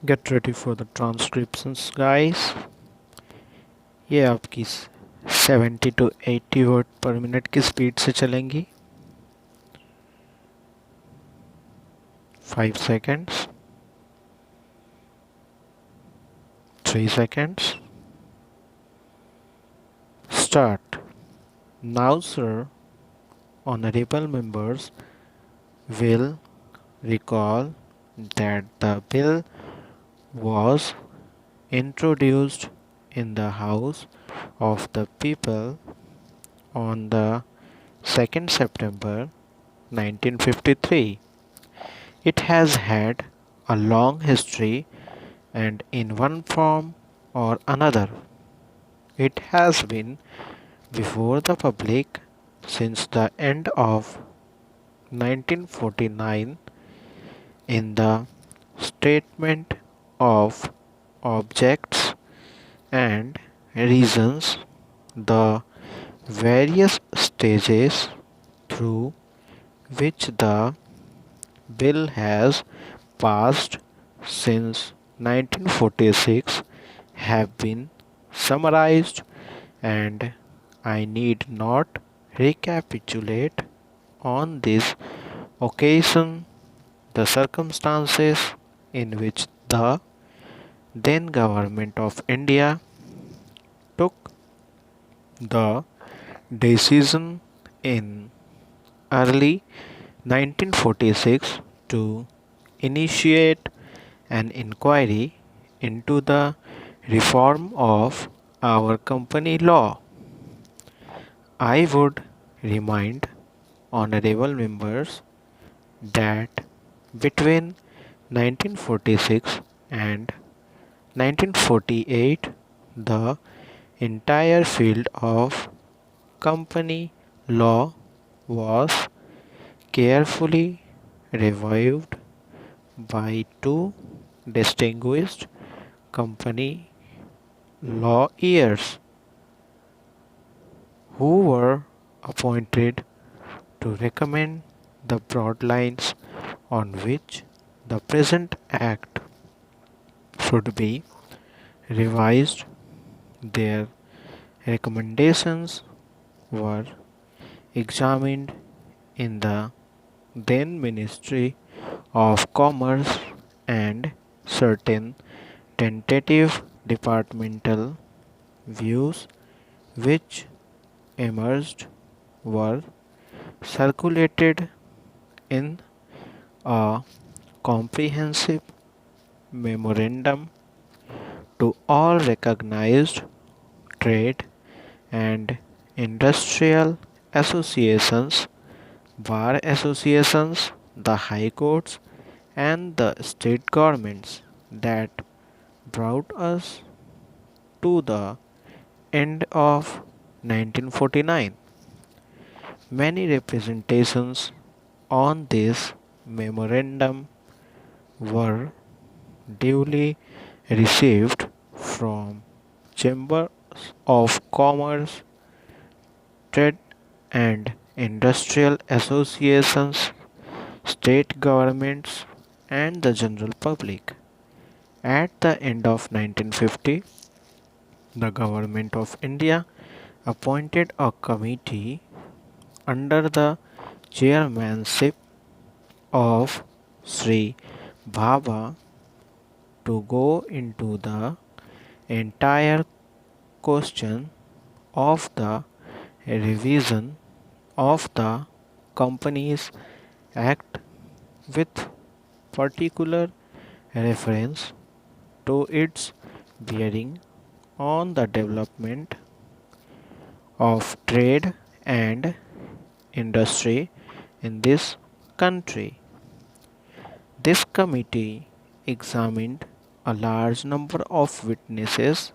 Get ready for the transcriptions guys. ये आपकी 70 to 80 word पर मिनट की स्पीड से चलेंगी. 5 seconds, 3 seconds, start. Now sir, honorable members will recall that the bill was introduced in the House of the People on the 2nd September 1953. It has had a long history and in one form or another it has been before the public since the end of 1949 in the statement of objects and reasons, the various stages through which the bill has passed since 1946 have been summarized, and I need not recapitulate on this occasion the circumstances in which the then government of India took the decision in early 1946 to initiate an inquiry into the reform of our company law. I would remind honorable members that between 1946 and 1948 the entire field of company law was carefully reviewed by two distinguished company lawyers who were appointed to recommend the broad lines on which the present act should be revised. Their recommendations were examined in the then Ministry of Commerce, and certain tentative departmental views which emerged were circulated in a comprehensive memorandum to all recognized trade and industrial associations, bar associations, the high courts, and the state governments that brought us to the end of 1949. Many representations on this memorandum were duly received from chambers of commerce, trade and industrial associations, state governments, and the general public. At the end of 1950, the Government of India appointed a committee under the chairmanship of Sri Bhabha to go into the entire question of the revision of the Companies Act with particular reference to its bearing on the development of trade and industry in this country. This committee examined a large number of witnesses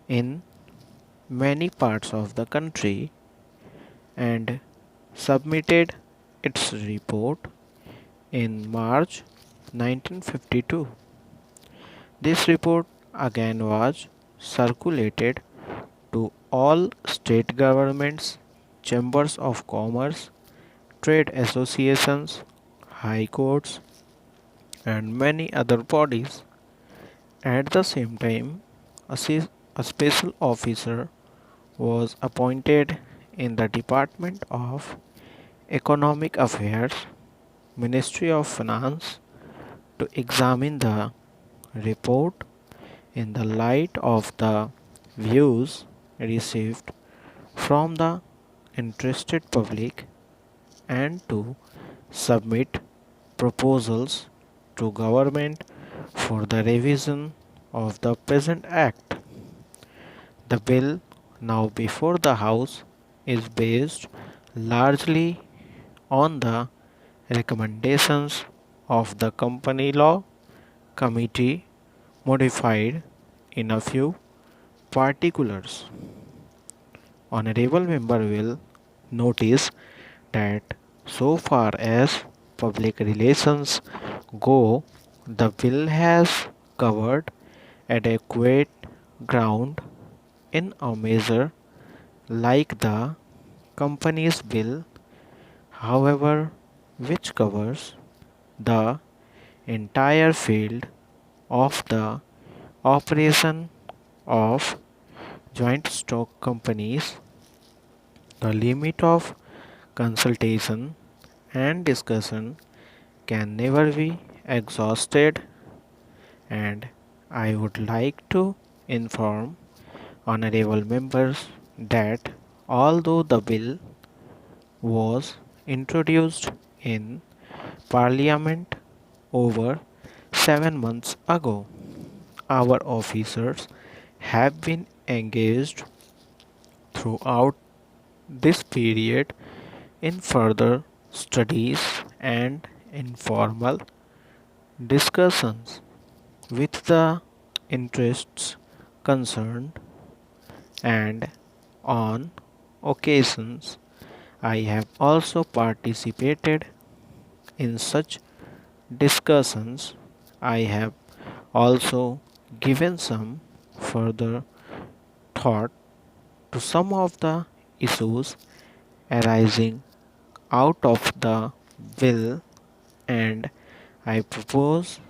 in many parts of the country and submitted its report in March 1952. This report again was circulated to all state governments, chambers of commerce, trade associations, high courts, and many other bodies. At the same time, a special officer was appointed in the Department of Economic Affairs, Ministry of Finance, to examine the report in the light of the views received from the interested public and to submit proposals to government for the revision of the present act. The bill now before the House is based largely on the recommendations of the Company Law Committee, modified in a few particulars. Honorable member will notice that so far as public relations go, the bill has covered adequate ground in a measure like the Companies Bill, however, which covers the entire field of the operation of joint stock companies. The limit of consultation and discussion can never be exhausted, and I would like to inform honorable members that although the bill was introduced in Parliament over 7 months ago, our officers have been engaged throughout this period in further studies and informal discussions with the interests concerned, and on occasions I have also participated in such discussions. I have also given some further thought to some of the issues arising out of the bill, and I propose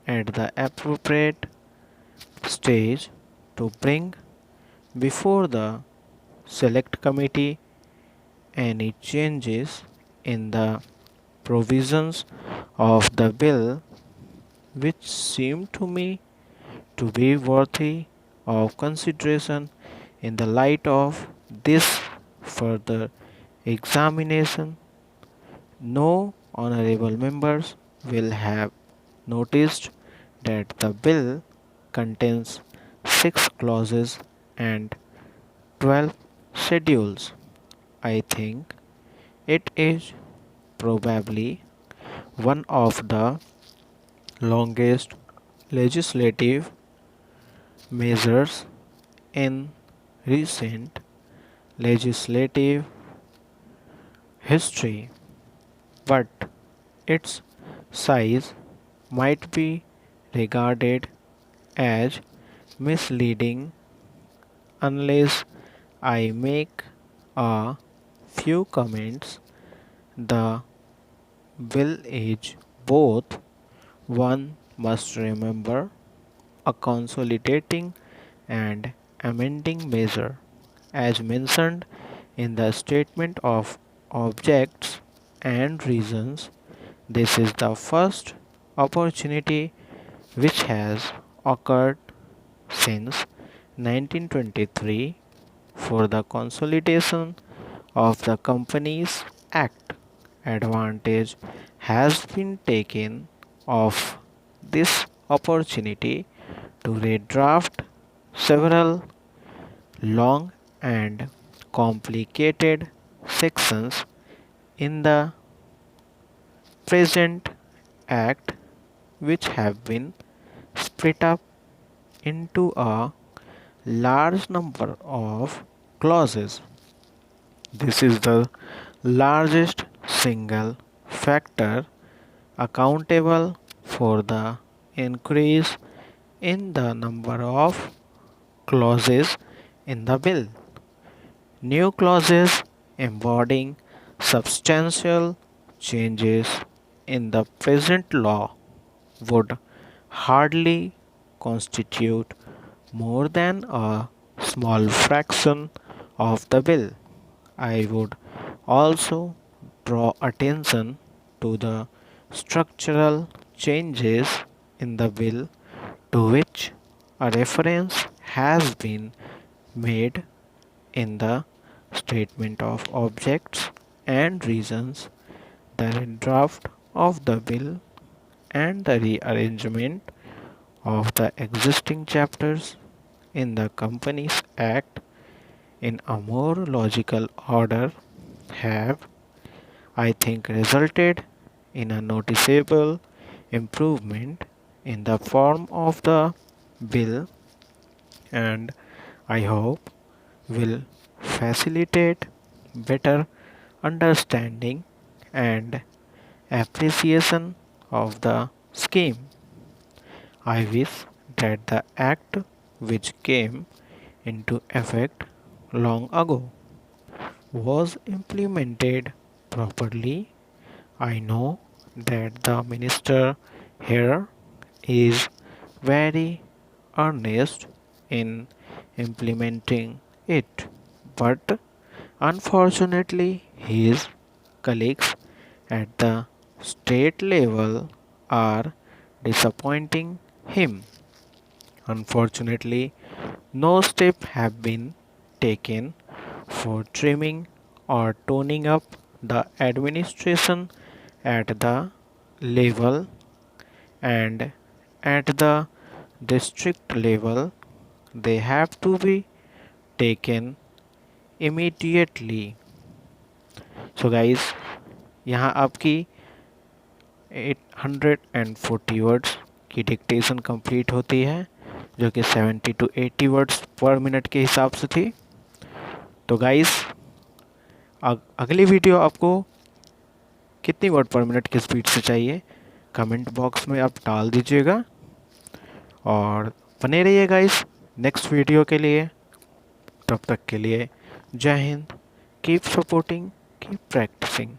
at the appropriate stage to bring before the select committee any changes in the provisions of the bill which seem to me to be worthy of consideration in the light of this further examination. No honorable members will have noticed that the bill contains 6 clauses and 12 schedules. I think it is probably one of the longest legislative measures in recent legislative history, but its size might be regarded as misleading unless I make a few comments. The bill is both, one must remember, a consolidating and amending measure, as mentioned in the statement of objects and reasons. This is the first opportunity which has occurred since 1923 for the consolidation of the Companies Act. Advantage has been taken of this opportunity to redraft several long and complicated sections in the present Act, which have been split up into a large number of clauses. This is the largest single factor accountable for the increase in the number of clauses in the bill. New clauses embodying substantial changes in the present law would hardly constitute more than a small fraction of the bill. I would also draw attention to the structural changes in the bill to which a reference has been made in the statement of objects and reasons, the draft of the bill, and the rearrangement of the existing chapters in the Companies Act in a more logical order have, I think, resulted in a noticeable improvement in the form of the bill, and I hope will facilitate better understanding and appreciation of the scheme. I wish that the act which came into effect long ago was implemented properly. I know that the minister here is very earnest in implementing it, but unfortunately his colleagues at the state level are disappointing him. Unfortunately, no step have been taken for trimming or toning up the administration at the level, and at the district level they have to be taken immediately. So guys, यहाँ आपकी 840 words की dictation complete होती है, जो कि 70 to 80 words पर minute के हिसाब से थी। तो गाइस, अगली वीडियो आपको कितनी वर्ड पर मिनट की स्पीड से चाहिए कमेंट बॉक्स में आप डाल दीजिएगा, और बने रहिए गाइस नेक्स्ट वीडियो के लिए। तब तक के लिए Jai Hind, keep supporting, keep practising.